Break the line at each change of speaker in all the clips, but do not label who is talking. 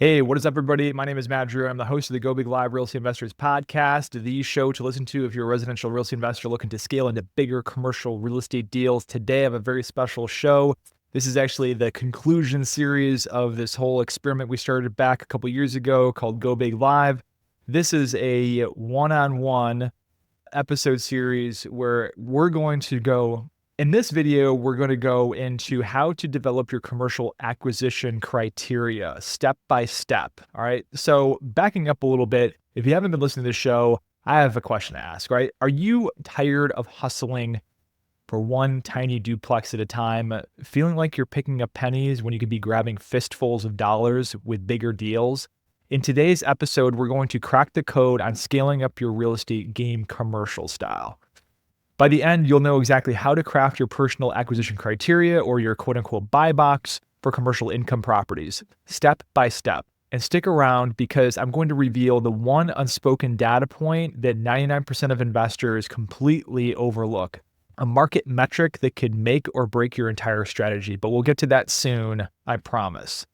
Hey, what is up, everybody? My name is Matt Drew. I'm the host of the Go Big Live Real Estate Investors podcast, the show to listen to if you're a residential real estate investor looking to scale into bigger commercial real estate deals. Today, I have a very special show. This is actually the conclusion series of this whole experiment we started back a couple years ago called Go Big Live. This is a one-on-one episode series where we're going to go in this video, we're going to go into how to develop your commercial acquisition criteria step by step. All right. So backing up a little bit, if you haven't been listening to the show, I have a question to ask, right? Are you tired of hustling for one tiny duplex at a time, feeling like you're picking up pennies when you could be grabbing fistfuls of dollars with bigger deals? In today's episode, we're going to crack the code on scaling up your real estate game commercial style. By the end, you'll know exactly how to craft your personal acquisition criteria or your quote unquote buy box for commercial income properties, step by step. And stick around because I'm going to reveal the one unspoken data point that 99% of investors completely overlook, a market metric that could make or break your entire strategy. But we'll get to that soon, I promise.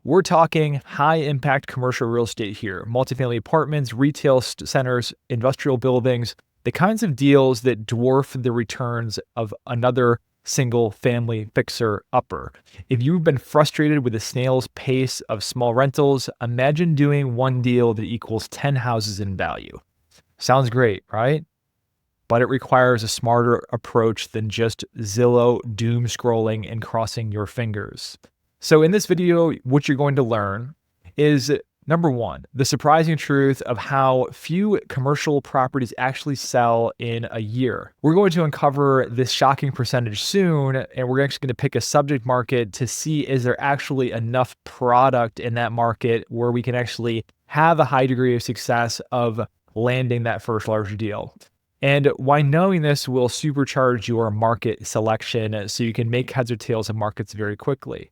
We're talking high impact commercial real estate here, multifamily apartments, retail centers, industrial buildings, the kinds of deals that dwarf the returns of another single family fixer upper. If you've been frustrated with the snail's pace of small rentals, imagine doing one deal that equals 10 houses in value. Sounds great, right? But it requires a smarter approach than just Zillow doom scrolling and crossing your fingers. So in this video, what you're going to learn is number one, the surprising truth of how few commercial properties actually sell in a year. We're going to uncover this shocking percentage soon, and we're actually going to pick a subject market to see is there actually enough product in that market where we can actually have a high degree of success of landing that first larger deal. And why knowing this will supercharge your market selection so you can make heads or tails of markets very quickly.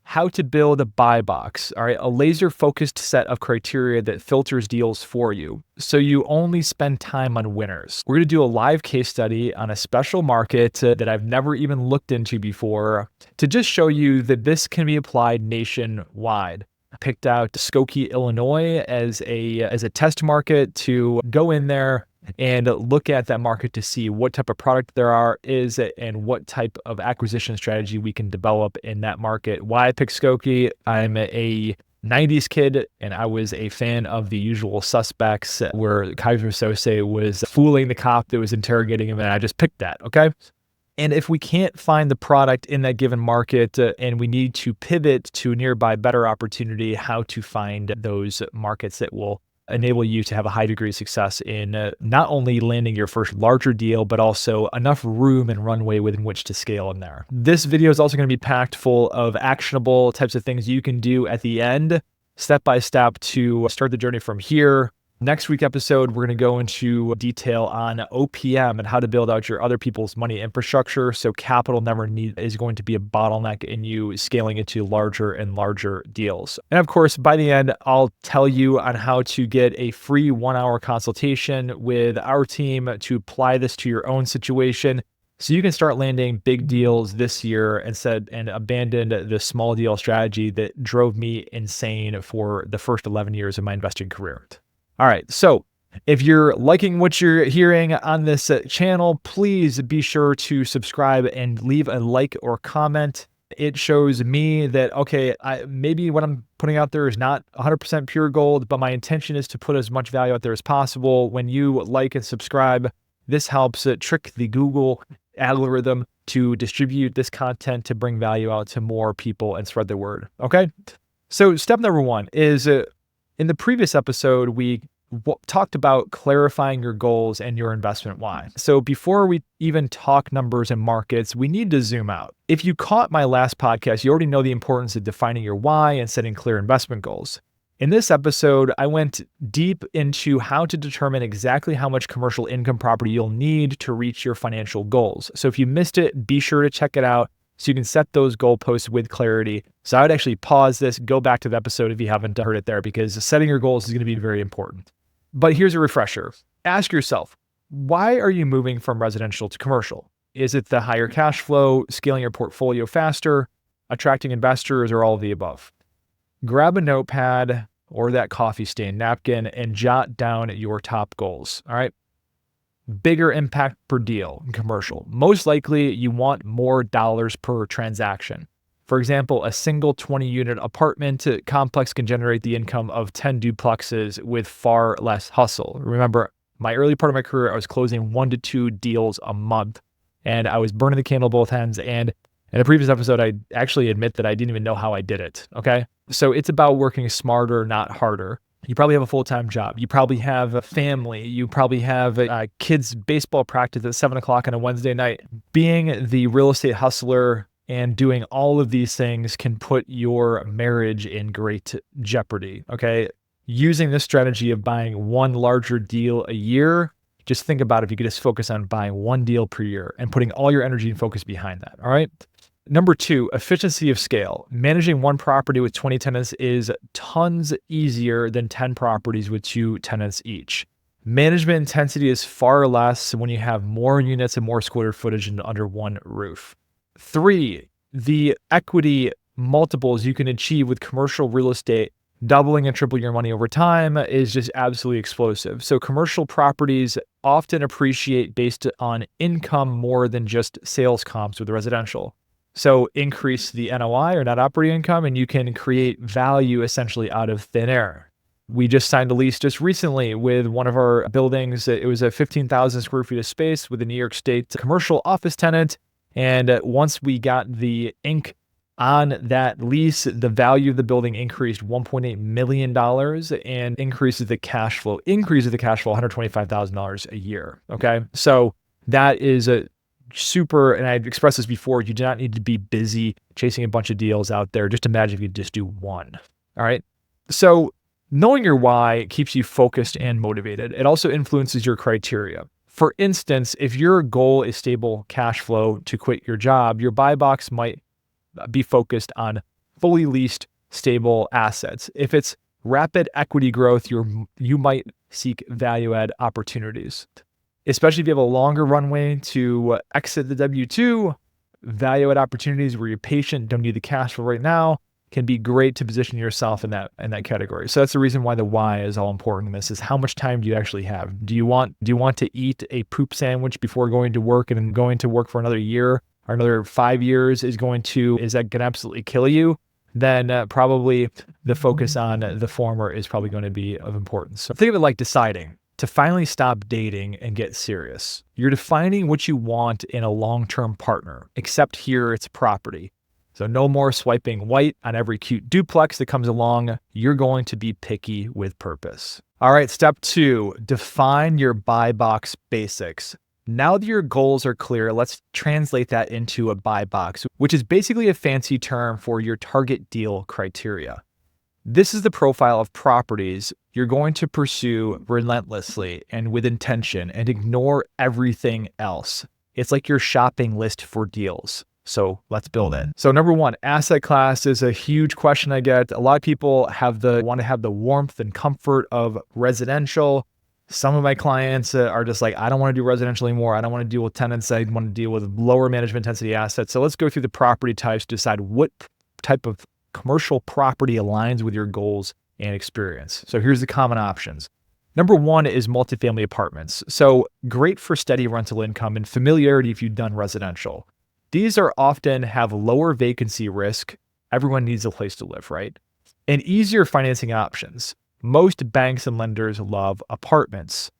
How to build a buy box, all right, a laser-focused set of criteria that filters deals for you, so you only spend time on winners. We're gonna do a live case study on a special market that I've never even looked into before to just show you that this can be applied nationwide. I picked out Skokie, Illinois as a test market to go in there and look at that market to see what type of product there is and what type of acquisition strategy we can develop in that market. Why I picked Skokie? I'm a 90s kid and I was a fan of The Usual Suspects where Kaiser Sose was fooling the cop that was interrogating him, and I just picked that, okay? And if we can't find the product in that given market and we need to pivot to a nearby better opportunity, how to find those markets that will enable you to have a high degree of success in not only landing your first larger deal, but also enough room and runway within which to scale in there. This video is also going to be packed full of actionable types of things you can do at the end, step by step, to start the journey from here. Next week episode, we're going to go into detail on OPM and how to build out your other people's money infrastructure. So capital never is going to be a bottleneck in you scaling into larger and larger deals. And of course, by the end, I'll tell you on how to get a free 1-hour consultation with our team to apply this to your own situation, so you can start landing big deals this year and abandon the small deal strategy that drove me insane for the first 11 years of my investing career. All right, so if you're liking what you're hearing on this channel, please be sure to subscribe and leave a like or comment. It shows me that, okay, maybe what I'm putting out there is not 100% pure gold, but my intention is to put as much value out there as possible. When you like and subscribe, this helps trick the Google algorithm to distribute this content to bring value out to more people and spread the word, okay? So step number one is in the previous episode, we talked about clarifying your goals and your investment why. So before we even talk numbers and markets, we need to zoom out. If you caught my last podcast, you already know the importance of defining your why and setting clear investment goals. In this episode, I went deep into how to determine exactly how much commercial income property you'll need to reach your financial goals. So if you missed it, be sure to check it out so you can set those goalposts with clarity. So I would actually pause this, go back to the episode if you haven't heard it there, because setting your goals is going to be very important. But here's a refresher. Ask yourself, why are you moving from residential to commercial? Is it the higher cash flow, scaling your portfolio faster, attracting investors, or all of the above? grab a notepad or that coffee stain napkin and jot down your top goals. All right. Bigger impact per deal in commercial. Most likely you want more dollars per transaction. For example, a single 20-unit apartment complex can generate the income of 10 duplexes with far less hustle. Remember, my early part of my career, I was closing 1 to 2 deals a month, and I was burning the candle both ends. And in a previous episode, I actually admit that I didn't even know how I did it, okay? So it's about working smarter, not harder. You probably have a full-time job. You probably have a family. You probably have a kids' baseball practice at 7 o'clock on a Wednesday night. Being the real estate hustler and doing all of these things can put your marriage in great jeopardy, okay? Using this strategy of buying one larger deal a year, just think about if you could just focus on buying one deal per year and putting all your energy and focus behind that, all right? Number 2, efficiency of scale. Managing one property with 20 tenants is tons easier than 10 properties with 2 tenants each. Management intensity is far less when you have more units and more square footage under one roof. 3, the equity multiples you can achieve with commercial real estate, doubling and tripling your money over time, is just absolutely explosive. So commercial properties often appreciate based on income more than just sales comps with residential. So increase the NOI or net operating income, and you can create value essentially out of thin air. We just signed a lease just recently with one of our buildings. It was a 15,000 square feet of space with a New York State commercial office tenant. And once we got the ink on that lease, the value of the building increased $1.8 million and increases the cash flow $125,000 a year. Okay. So that is a super, and I've expressed this before, you do not need to be busy chasing a bunch of deals out there. Just imagine if you just do one. All right. So knowing your why keeps you focused and motivated. It also influences your criteria. For instance, if your goal is stable cash flow to quit your job, your buy box might be focused on fully leased, stable assets. If it's rapid equity growth, you might seek value add opportunities. Especially if you have a longer runway to exit the W-2, value add opportunities where you're patient, don't need the cash flow right now, can be great to position yourself in that category. So that's the reason why the why is all important in this, is how much time do you actually have? Do you want to eat a poop sandwich before going to work, and then going to work for another year or another 5 years is that going to absolutely kill you? Then probably the focus on the former is probably going to be of importance. So think of it like deciding to finally stop dating and get serious. You're defining what you want in a long-term partner, except here it's property. So no more swiping white on every cute duplex that comes along. You're going to be picky with purpose. All right, step 2, define your buy box basics. Now that your goals are clear, let's translate that into a buy box, which is basically a fancy term for your target deal criteria. This is the profile of properties you're going to pursue relentlessly and with intention and ignore everything else. It's like your shopping list for deals. So let's build it. So number 1, asset class is a huge question I get. A lot of people want to have the warmth and comfort of residential. Some of my clients are just like, I don't want to do residential anymore. I don't want to deal with tenants. I want to deal with lower management intensity assets. So let's go through the property types to decide what type of commercial property aligns with your goals and experience. So here's the common options. Number 1 is multifamily apartments. So great for steady rental income and familiarity if you've done residential. These often have lower vacancy risk. Everyone needs a place to live, right? And easier financing options. Most banks and lenders love apartments.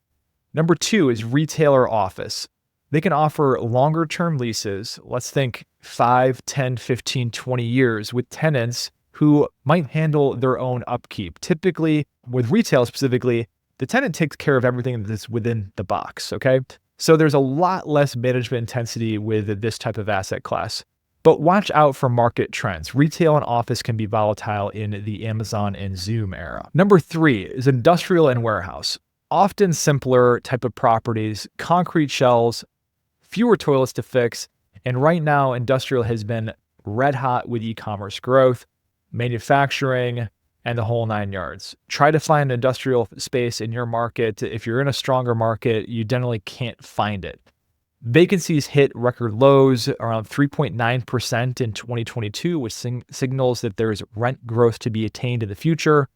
Number 2 is retail or office. They can offer longer term leases. Let's think 5, 10, 15, 20 years with tenants who might handle their own upkeep. Typically, with retail specifically, the tenant takes care of everything that's within the box, okay? So there's a lot less management intensity with this type of asset class. But watch out for market trends. Retail and office can be volatile in the Amazon and Zoom era. Number 3 is industrial and warehouse. Often simpler type of properties, concrete shells, fewer toilets to fix. And right now, industrial has been red hot with e-commerce growth, manufacturing, and the whole 9 yards. Try to find industrial space in your market. If you're in a stronger market, you generally can't find it. Vacancies hit record lows around 3.9% in 2022, which signals that there is rent growth to be attained in the future,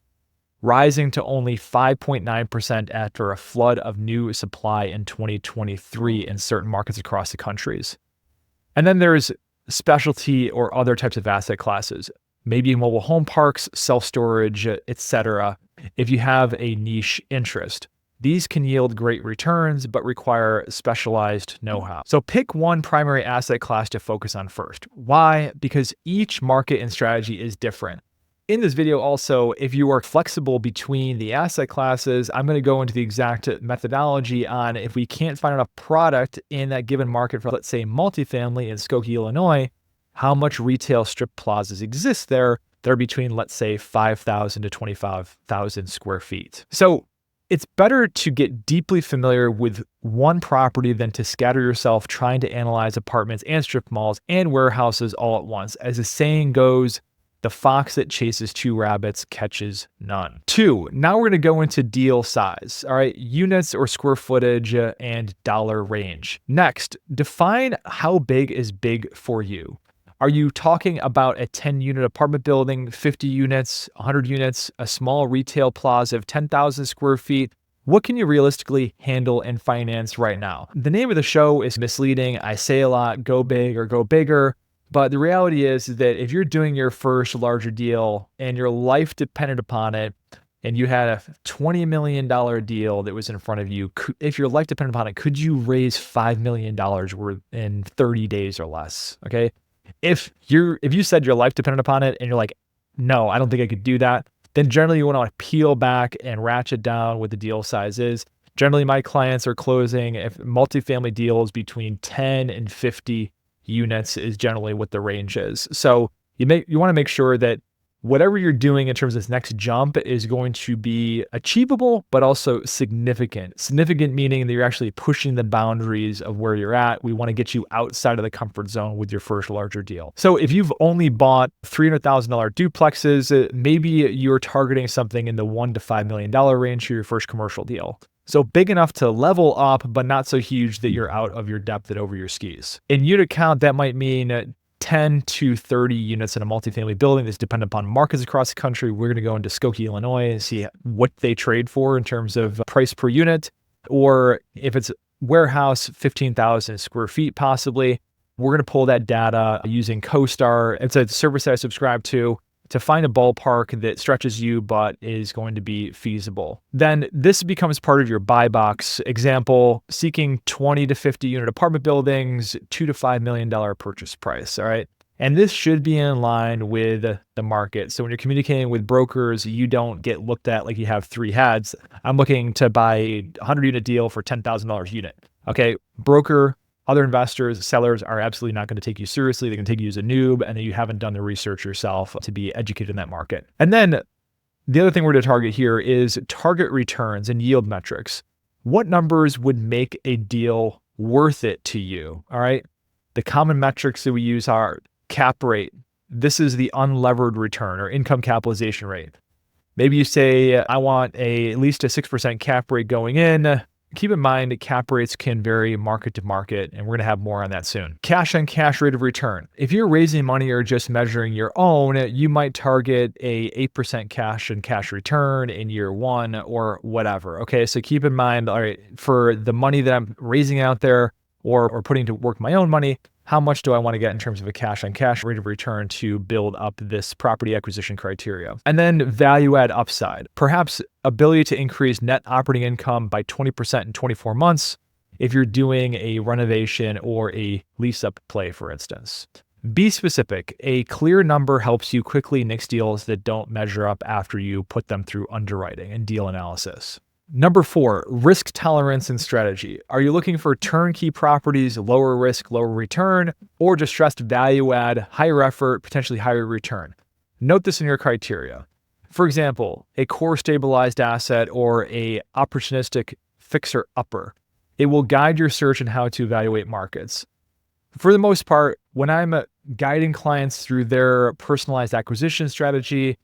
rising to only 5.9% after a flood of new supply in 2023 in certain markets across the countries. And then there's specialty or other types of asset classes, maybe mobile home parks, self-storage, etc. If you have a niche interest. These can yield great returns, but require specialized know-how. So pick one primary asset class to focus on first. Why? Because each market and strategy is different. In this video also, if you are flexible between the asset classes, I'm going to go into the exact methodology on if we can't find enough product in that given market for, let's say, multifamily in Skokie, Illinois, how much retail strip plazas exist there. They're between, let's say, 5,000 to 25,000 square feet. So it's better to get deeply familiar with one property than to scatter yourself trying to analyze apartments and strip malls and warehouses all at once. As the saying goes, the fox that chases two rabbits catches none. 2, now we're going to go into deal size. All right, units or square footage and dollar range. Next, define how big is big for you. Are you talking about a 10-unit apartment building, 50 units, 100 units, a small retail plaza of 10,000 square feet? What can you realistically handle and finance right now? The name of the show is misleading. I say a lot, go big or go bigger. But the reality is that if you're doing your first larger deal and your life depended upon it, and you had a $20 million deal that was in front of you, if your life depended upon it, could you raise $5 million worth in 30 days or less? Okay. If you said your life depended upon it and you're like, no, I don't think I could do that, then generally you want to peel back and ratchet down what the deal size is. Generally, my clients are closing if multifamily deals between 10 and 50 units is generally what the range is. So you want to make sure that whatever you're doing in terms of this next jump is going to be achievable, but also significant. Significant meaning that you're actually pushing the boundaries of where you're at. We want to get you outside of the comfort zone with your first larger deal. So if you've only bought $300,000 duplexes, maybe you're targeting something in the $1 to $5 million range for your first commercial deal. So big enough to level up, but not so huge that you're out of your depth and over your skis. In unit count, that might mean 10 to 30 units in a multifamily building. That's dependent upon markets across the country. We're going to go into Skokie, Illinois and see what they trade for in terms of price per unit. Or if it's warehouse, 15,000 square feet possibly. We're going to pull that data using CoStar. It's a service that I subscribe to find a ballpark that stretches you but is going to be feasible. Then this becomes part of your buy box. Example, seeking 20 to 50 unit apartment buildings, $2 to $5 million purchase price, all right? And this should be in line with the market. So when you're communicating with brokers, you don't get looked at like you have three heads. I'm looking to buy a 100 unit deal for $10,000 a unit. Okay, broker, other investors, sellers are absolutely not going to take you seriously. They're going to take you as a noob, and then you haven't done the research yourself to be educated in that market. And then the other thing we're going to target here is target returns and yield metrics. What numbers would make a deal worth it to you? All right. The common metrics that we use are cap rate. This is the unlevered return or income capitalization rate. Maybe you say, I want at least a 6% cap rate going in. Keep in mind that cap rates can vary market to market, and we're going to have more on that soon. Cash on cash rate of return. If you're raising money or just measuring your own, you might target a 8% cash on cash return in year one or whatever. Okay, so keep in mind, all right, for the money that I'm raising out there or putting to work my own money, how much do I want to get in terms of a cash on cash rate of return to build up this property acquisition criteria? And then value add upside, perhaps ability to increase net operating income by 20% in 24 months if you're doing a renovation or a lease up play, for instance. Be specific. A clear number helps you quickly nix deals that don't measure up after you put them through underwriting and deal analysis. Number 4, risk tolerance and strategy. Are you looking for turnkey properties, lower risk, lower return, or distressed value add, higher effort, potentially higher return? Note this in your criteria. For example, a core stabilized asset or a opportunistic fixer-upper. It will guide your search on how to evaluate markets. For the most part, when I'm guiding clients through their personalized acquisition strategy,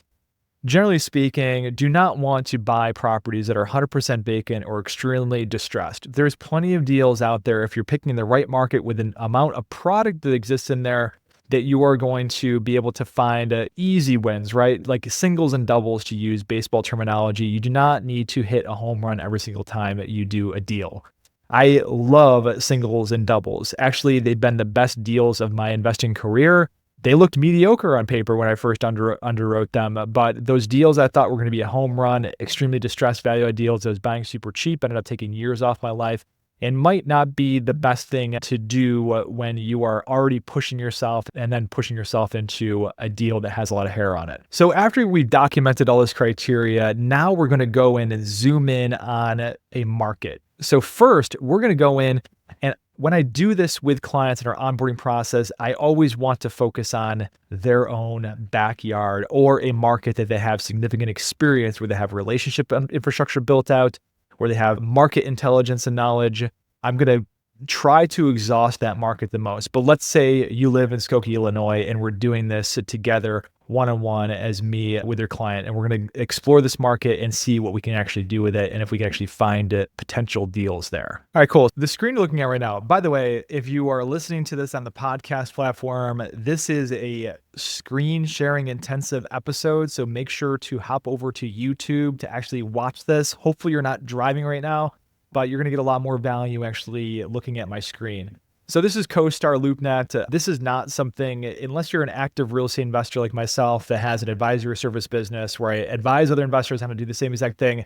generally speaking, do not want to buy properties that are 100% vacant or extremely distressed. There's plenty of deals out there if you're picking the right market with an amount of product that exists in there that you are going to be able to find easy wins, right? Like singles and doubles, to use baseball terminology. You do not need to hit a home run every single time that you do a deal. I love singles and doubles. Actually, they've been the best deals of my investing career. They looked mediocre on paper when I first underwrote them, but those deals I thought were going to be a home run, extremely distressed value add deals I was buying super cheap, ended up taking years off my life, and might not be the best thing to do when you are already pushing yourself and then pushing yourself into a deal that has a lot of hair on it. So after we've documented all this criteria, now we're going to go in and zoom in on a market. So first, we're going to go in, and when I do this with clients in our onboarding process, I always want to focus on their own backyard or a market that they have significant experience, where they have relationship infrastructure built out, where they have market intelligence and knowledge. I'm going to try to exhaust that market the most. But let's say you live in Skokie, Illinois, and we're doing this together one-on-one as me with your client, and we're going to explore this market and see what we can actually do with it and if we can actually find potential deals there. All right, cool. The screen you're looking at right now, by the way, if you are listening to this on the podcast platform, this is a screen sharing intensive episode, so make sure to hop over to YouTube to actually watch this. Hopefully you're not driving right now, but you're going to get a lot more value actually looking at my screen. So this is CoStar LoopNet. This is not something, unless you're an active real estate investor like myself that has an advisory service business where I advise other investors how to do the same exact thing.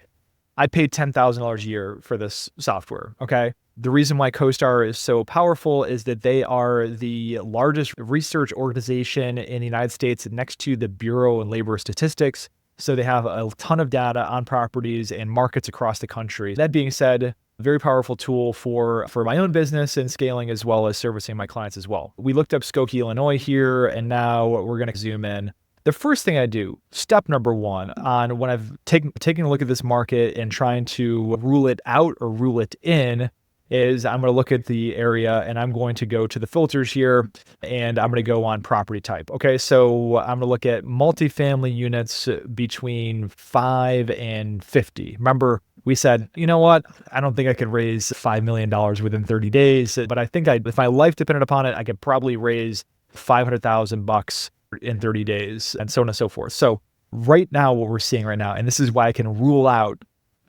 I paid $10,000 a year for this software, okay? The reason why CoStar is so powerful is that they are the largest research organization in the United States next to the Bureau of Labor Statistics. So they have a ton of data on properties and markets across the country. That being said, very powerful tool for my own business and scaling, as well as servicing my clients as well. We looked up Skokie, Illinois here, and now we're going to zoom in. The first thing I do, step number one, on when I've taken a look at this market and trying to rule it out or rule it in, is I'm going to look at the area and I'm going to go to the filters here and I'm going to go on property type. Okay, so I'm going to look at multifamily units between 5 and 50. Remember, we said, you know what? I don't think I could raise $5 million within 30 days, but I think if my life depended upon it, I could probably raise $500,000 in 30 days, and so on and so forth. So right now, what we're seeing right now, and this is why I can rule out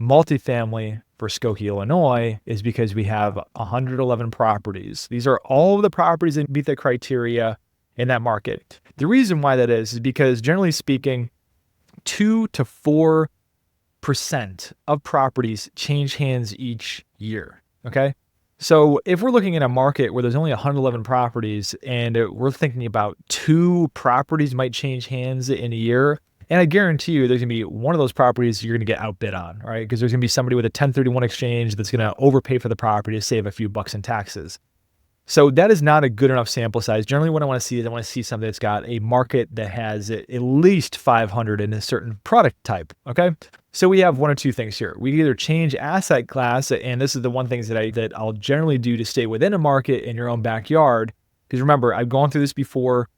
multifamily for Skokie, Illinois, is because we have 111 properties. These are all of the properties that meet the criteria in that market. The reason why that is because, generally speaking, 2 to 4% of properties change hands each year, okay? So if we're looking at a market where there's only 111 properties and we're thinking about 2 properties might change hands in a year, and I guarantee you there's going to be one of those properties you're going to get outbid on, right? Because there's going to be somebody with a 1031 exchange that's going to overpay for the property to save a few bucks in taxes. So that is not a good enough sample size. Generally, what I want to see is I want to see something that's got a market that has at least 500 in a certain product type, okay? So we have one or two things here. We either change asset class, and this is the one thing that I'll generally do to stay within a market in your own backyard. Because remember, I've gone through this before.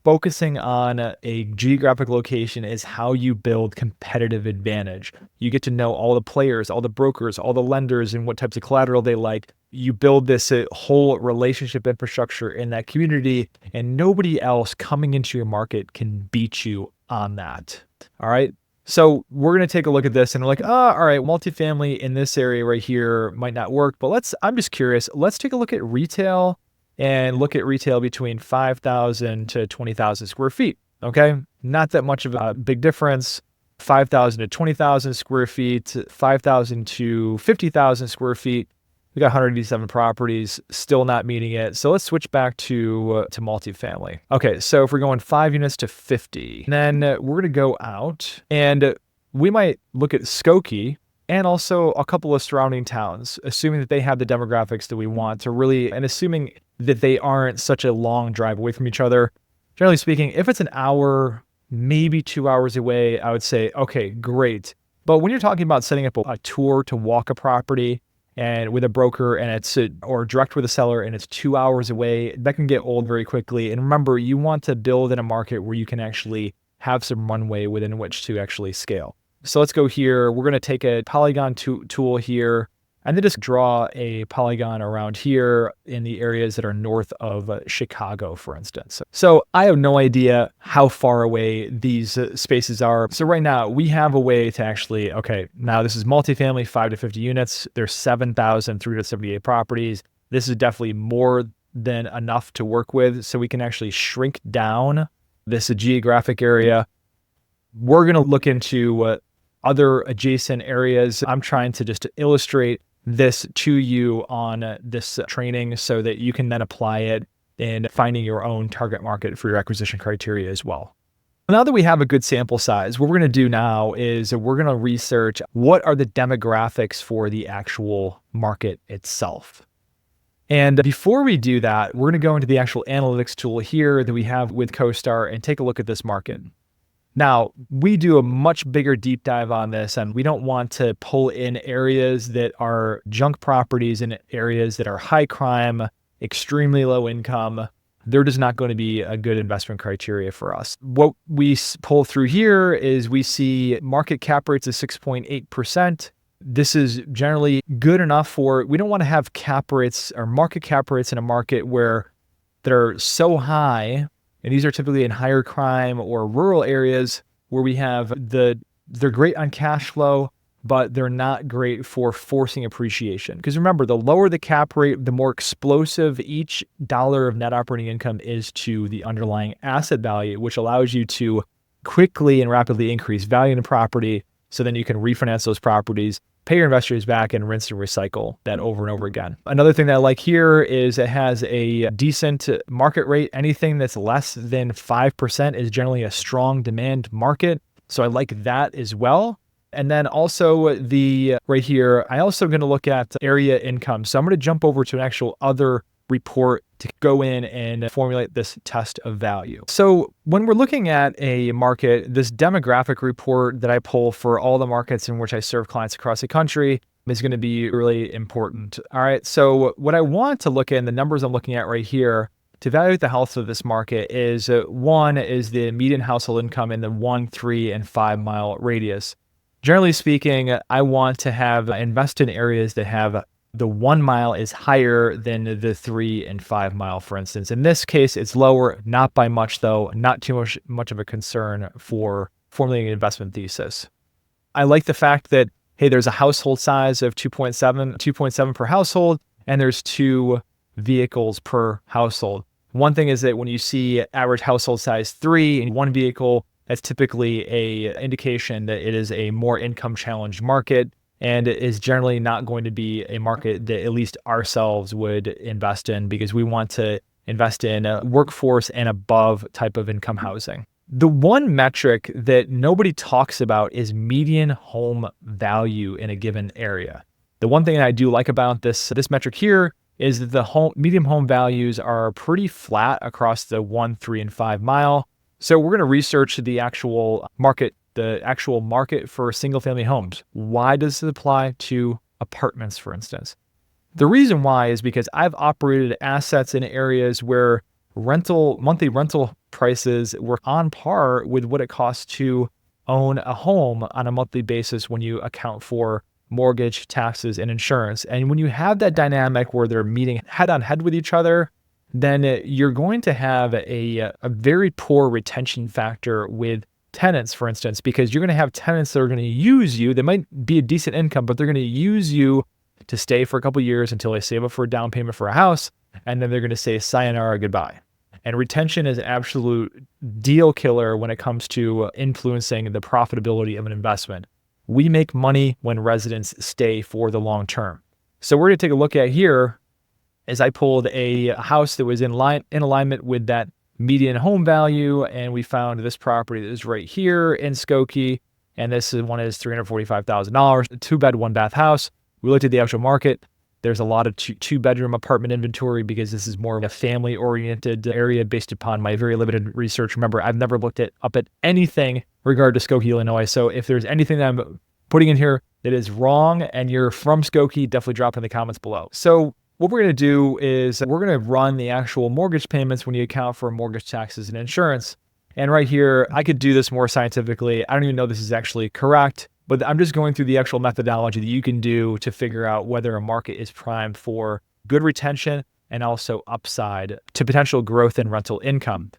Focusing on a geographic location is how you build competitive advantage. You get to know all the players, all the brokers, all the lenders, and what types of collateral they like. You build this whole relationship infrastructure in that community, and nobody else coming into your market can beat you on that. All right. So we're going to take a look at this and we're like, all right, multifamily in this area right here might not work, but I'm just curious. Let's take a look at retail and look at retail between 5,000 to 20,000 square feet. Okay. Not that much of a big difference. 5,000 to 20,000 square feet, 5,000 to 50,000 square feet. We got 187 properties, still not meeting it. So let's switch back to multifamily. Okay, so if we're going 5 units to 50, then we're gonna go out and we might look at Skokie and also a couple of surrounding towns, assuming that they have the demographics that we want to really, and assuming that they aren't such a long drive away from each other. Generally speaking, if it's an hour, maybe 2 hours away, I would say, okay, great. But when you're talking about setting up a tour to walk a property and with a broker and or direct with a seller and it's 2 hours away, that can get old very quickly. And remember, you want to build in a market where you can actually have some runway within which to actually scale. So let's go here. We're going to take a polygon tool here and then just draw a polygon around here in the areas that are north of Chicago, for instance. So I have no idea how far away these spaces are. So right now we have a way to actually, okay, now this is multifamily, 5 to 50 units. There's 7,378 properties. This is definitely more than enough to work with. So we can actually shrink down this geographic area. We're going to look into other adjacent areas. I'm trying to just illustrate this to you on this training so that you can then apply it in finding your own target market for your acquisition criteria as well. Now that we have a good sample size, what we're going to do now is we're going to research what are the demographics for the actual market itself. And before we do that, we're going to go into the actual analytics tool here that we have with CoStar and take a look at this market. Now, we do a much bigger deep dive on this, and we don't want to pull in areas that are junk properties and areas that are high crime, extremely low income. They're just not going to be a good investment criteria for us. What we pull through here is we see market cap rates of 6.8%. This is generally good enough for, we don't want to have cap rates or market cap rates in a market where they're so high. And these are typically in higher crime or rural areas where we have they're great on cash flow, but they're not great for forcing appreciation. Because remember, the lower the cap rate, the more explosive each dollar of net operating income is to the underlying asset value, which allows you to quickly and rapidly increase value in a property. So then you can refinance those properties, pay your investors back, and rinse and recycle that over and over again. Another thing that I like here is it has a decent market rate. Anything that's less than 5% is generally a strong demand market. So I like that as well. And then also right here, I also going to look at area income. So I'm going to jump over to an actual other report to go in and formulate this test of value. So when we're looking at a market, this demographic report that I pull for all the markets in which I serve clients across the country is going to be really important. All right. So what I want to look at, and the numbers I'm looking at right here to evaluate the health of this market is one is the median household income in the 1, 3, and 5 mile radius. Generally speaking, I want to have invest in areas that have the 1 mile is higher than the 3 and 5 mile, for instance. In this case, it's lower, not by much though, not too much of a concern for formulating an investment thesis. I like the fact that, hey, there's a household size of 2.7 per household, and there's 2 vehicles per household. One thing is that when you see average household size 3 and 1 vehicle, that's typically a indication that it is a more income challenged market. And it is generally not going to be a market that at least ourselves would invest in because we want to invest in a workforce and above type of income housing. The one metric that nobody talks about is median home value in a given area. The one thing that I do like about this metric here is that the median home values are pretty flat across the 1, 3, and 5 mile. So we're going to research the actual market for single family homes. Why does it apply to apartments, for instance? The reason why is because I've operated assets in areas where monthly rental prices were on par with what it costs to own a home on a monthly basis when you account for mortgage, taxes, and insurance. And when you have that dynamic where they're meeting head on head with each other, then you're going to have a very poor retention factor with tenants, for instance, because you're going to have tenants that are going to use you. They might be a decent income, but they're going to use you to stay for a couple of years until they save up for a down payment for a house. And then they're going to say sayonara, goodbye. And retention is an absolute deal killer when it comes to influencing the profitability of an investment. We make money when residents stay for the long term. So we're going to take a look at here as I pulled a house that was in alignment with that median home value, and we found this property that is right here in Skokie, and this one is $345,000, a 2-bed, 1-bath house. We looked at the actual market. There's a lot of 2-bedroom apartment inventory because this is more of a family-oriented area based upon my very limited research. Remember, I've never looked up at anything regarding to Skokie, Illinois. So if there's anything that I'm putting in here that is wrong and you're from Skokie, definitely drop in the comments below. So what we're going to do is we're going to run the actual mortgage payments when you account for mortgage, taxes, and insurance. And right here, I could do this more scientifically. I don't even know this is actually correct, but I'm just going through the actual methodology that you can do to figure out whether a market is primed for good retention and also upside to potential growth in rental income.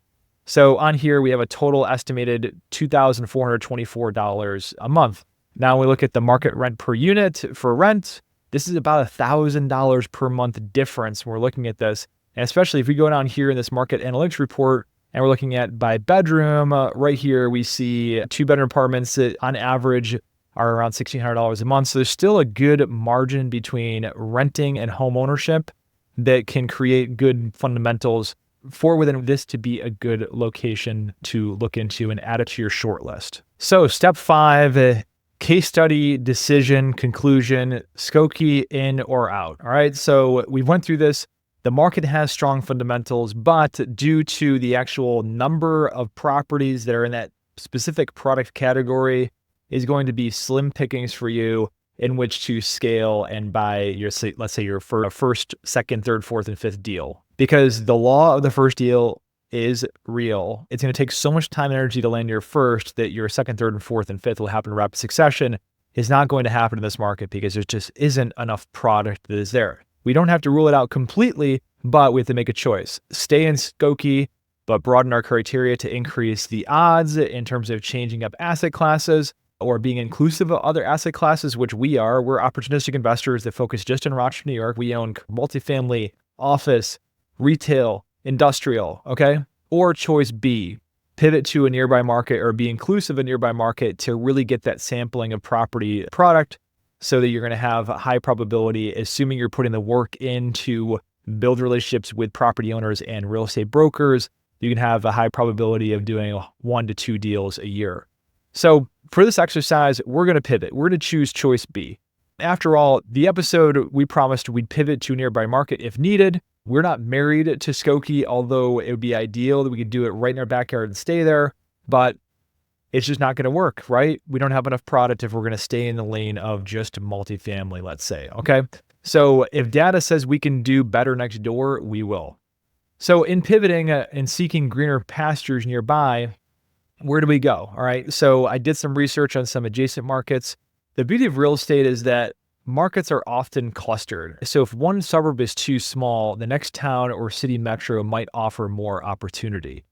So on here, we have a total estimated $2,424 a month. Now we look at the market rent per unit for rent. This is about $1,000 per month difference when we're looking at this. And especially if we go down here in this market analytics report and we're looking at by bedroom, right here, we see 2-bedroom apartments that on average are around $1,600 a month. So there's still a good margin between renting and home ownership that can create good fundamentals for within this to be a good location to look into and add it to your short list. So step 5, case study, decision, conclusion, Skokie in or out. All right. So we went through this. The market has strong fundamentals, but due to the actual number of properties that are in that specific product category is going to be slim pickings for you in which to scale and buy your, let's say your first, second, third, fourth, and fifth deal. Because the law of the first deal is real. It's going to take so much time and energy to land your first that your second, third, and fourth, and fifth will happen in rapid succession is not going to happen in this market because there just isn't enough product that is there. We don't have to rule it out completely, but we have to make a choice. Stay in Skokie, but broaden our criteria to increase the odds in terms of changing up asset classes or being inclusive of other asset classes, which we are. We're opportunistic investors that focus just in Rochester, New York. We own multifamily, office, retail, industrial, okay? Or choice B, pivot to a nearby market or be inclusive of a nearby market to really get that sampling of property product so that you're going to have a high probability, assuming you're putting the work in to build relationships with property owners and real estate brokers, you can have a high probability of doing 1 to 2 deals a year. So for this exercise, we're going to pivot. We're going to choose choice B. After all, the episode, we promised we'd pivot to a nearby market if needed. We're not married to Skokie, although it would be ideal that we could do it right in our backyard and stay there, but it's just not going to work, right? We don't have enough product if we're going to stay in the lane of just multifamily, let's say, okay? So if data says we can do better next door, we will. So in pivoting and seeking greener pastures nearby, where do we go? All right. So I did some research on some adjacent markets. The beauty of real estate is that markets are often clustered. So if one suburb is too small, the next town or city metro might offer more opportunity.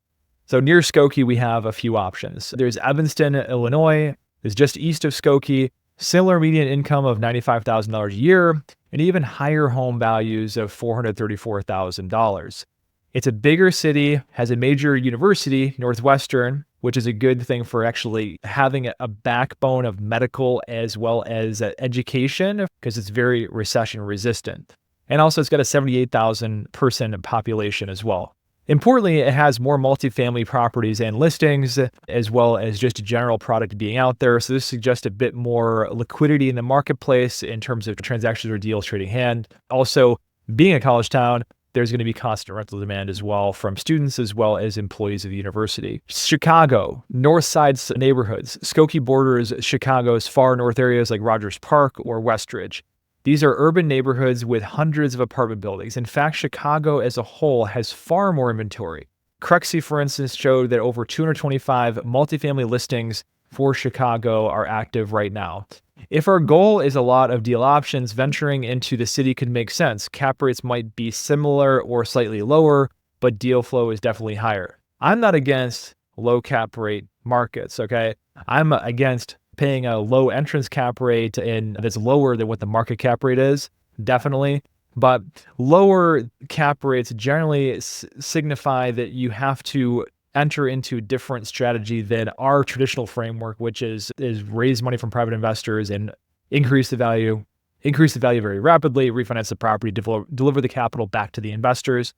So near Skokie, we have a few options. There's Evanston, Illinois. There's just east of Skokie, similar median income of $95,000 a year, and even higher home values of $434,000. It's a bigger city, has a major university, Northwestern, which is a good thing for actually having a backbone of medical as well as education because it's very recession resistant. And also it's got a 78,000 person population as well. Importantly, it has more multifamily properties and listings, as well as just a general product being out there. So this suggests a bit more liquidity in the marketplace in terms of transactions or deals trading hand. Also, being a college town, there's going to be constant rental demand as well from students as well as employees of the university. Chicago, north side neighborhoods. Skokie borders Chicago's far north areas like Rogers Park or Westridge. These are urban neighborhoods with hundreds of apartment buildings. In fact, Chicago as a whole has far more inventory. Crexy, for instance, showed that over 225 multifamily listings for Chicago are active right now. If our goal is a lot of deal options, venturing into the city could make sense. Cap rates might be similar or slightly lower, but deal flow is definitely higher. I'm not against low cap rate markets, okay? I'm against paying a low entrance cap rate and that's lower than what the market cap rate is, definitely. But lower cap rates generally signify that you have to enter into a different strategy than our traditional framework, which is raise money from private investors and increase the value very rapidly, refinance the property, deliver the capital back to the investors.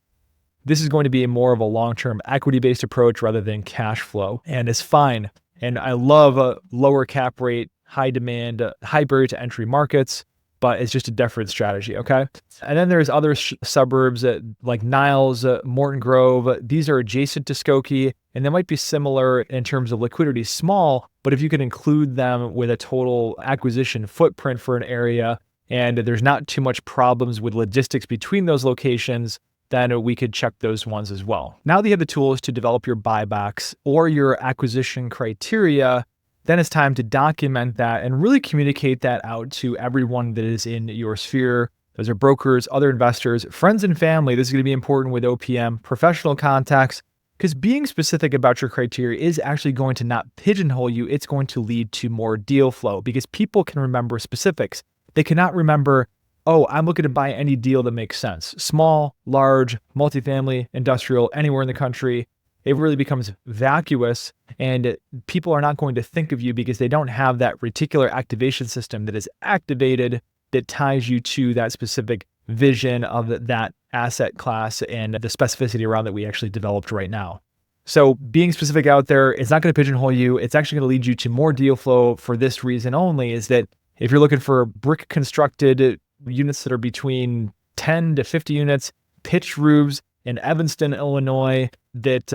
This is going to be more of a long-term equity-based approach rather than cash flow, and it's fine. And I love a lower cap rate, high demand, high barrier to entry markets, but it's just a different strategy, okay? And then there's other suburbs like Niles, Morton Grove. These are adjacent to Skokie, and they might be similar in terms of liquidity, small, but if you could include them with a total acquisition footprint for an area, and there's not too much problems with logistics between those locations, then we could check those ones as well. Now that you have the tools to develop your buybacks or your acquisition criteria, then it's time to document that and really communicate that out to everyone that is in your sphere. Those are brokers, other investors, friends and family. This is going to be important with OPM, professional contacts, because being specific about your criteria is actually going to not pigeonhole you. It's going to lead to more deal flow because people can remember specifics. They cannot remember, oh, I'm looking to buy any deal that makes sense. Small, large, multifamily, industrial, anywhere in the country. It really becomes vacuous and people are not going to think of you because they don't have that reticular activation system that is activated that ties you to that specific vision of that asset class and the specificity around that we actually developed right now. So being specific out there, it's not going to pigeonhole you. It's actually going to lead you to more deal flow for this reason only, is that if you're looking for brick constructed units that are between 10 to 50 units, pitched roofs in Evanston, Illinois, that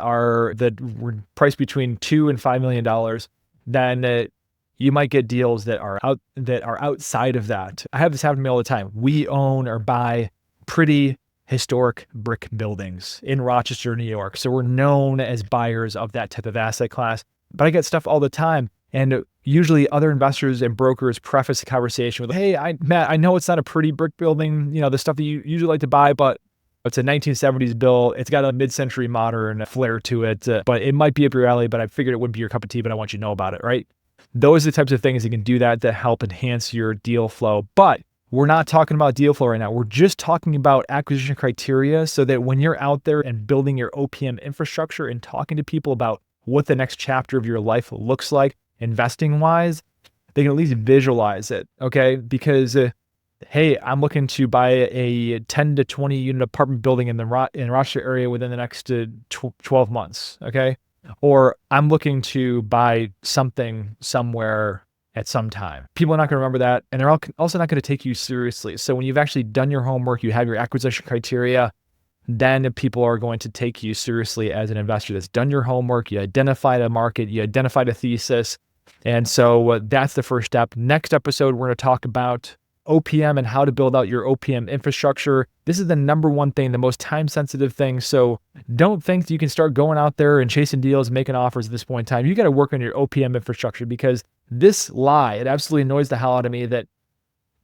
were priced between $2 and $5 million, then you might get deals that are outside of that. I have this happen to me all the time. We own or buy pretty historic brick buildings in Rochester, New York. So we're known as buyers of that type of asset class. But I get stuff all the time. And usually other investors and brokers preface the conversation with, hey, Matt, I know it's not a pretty brick building, the stuff that you usually like to buy, but it's a 1970s build. It's got a mid-century modern flair to it, but it might be up your alley, but I figured it wouldn't be your cup of tea, but I want you to know about it, right? Those are the types of things that can do that help enhance your deal flow. But we're not talking about deal flow right now. We're just talking about acquisition criteria so that when you're out there and building your OPM infrastructure and talking to people about what the next chapter of your life looks like, investing-wise, they can at least visualize it, okay? Because hey, I'm looking to buy a 10 to 20 unit apartment building in the Rochester area within the next 12 months, okay? Or I'm looking to buy something somewhere at some time. People are not going to remember that, and they're also not going to take you seriously. So when you've actually done your homework, you have your acquisition criteria, then people are going to take you seriously as an investor that's done your homework, you identified a market, you identified a thesis, and so that's the first step. Next episode, we're going to talk about OPM and how to build out your OPM infrastructure. This is the number one thing, the most time-sensitive thing. So don't think that you can start going out there and chasing deals, making offers at this point in time. You got to work on your OPM infrastructure because this lie, it absolutely annoys the hell out of me that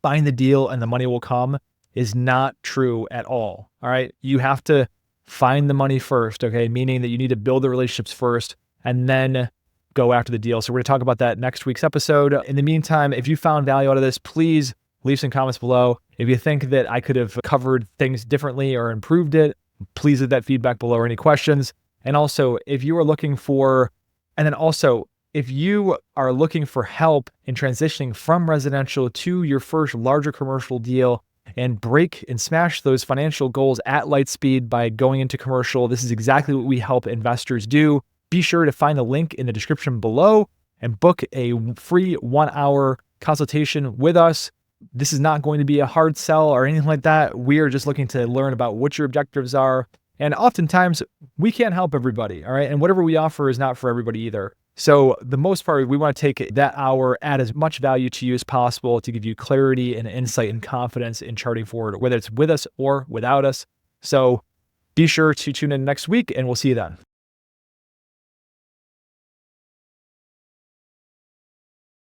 buying the deal and the money will come is not true at all. All right. You have to find the money first. Okay. Meaning that you need to build the relationships first and then go after the deal. So we're going to talk about that next week's episode. In the meantime, if you found value out of this, please leave some comments below. If you think that I could have covered things differently or improved it, please leave that feedback below or any questions. And also, if you are looking for help in transitioning from residential to your first larger commercial deal and break and smash those financial goals at light speed by going into commercial, this is exactly what we help investors do. Be sure to find the link in the description below and book a free 1-hour consultation with us. This is not going to be a hard sell or anything like that. We are just looking to learn about what your objectives are. And oftentimes we can't help everybody. All right. And whatever we offer is not for everybody either. So the most part, we want to take that hour, add as much value to you as possible to give you clarity and insight and confidence in charting forward, whether it's with us or without us. So be sure to tune in next week and we'll see you then.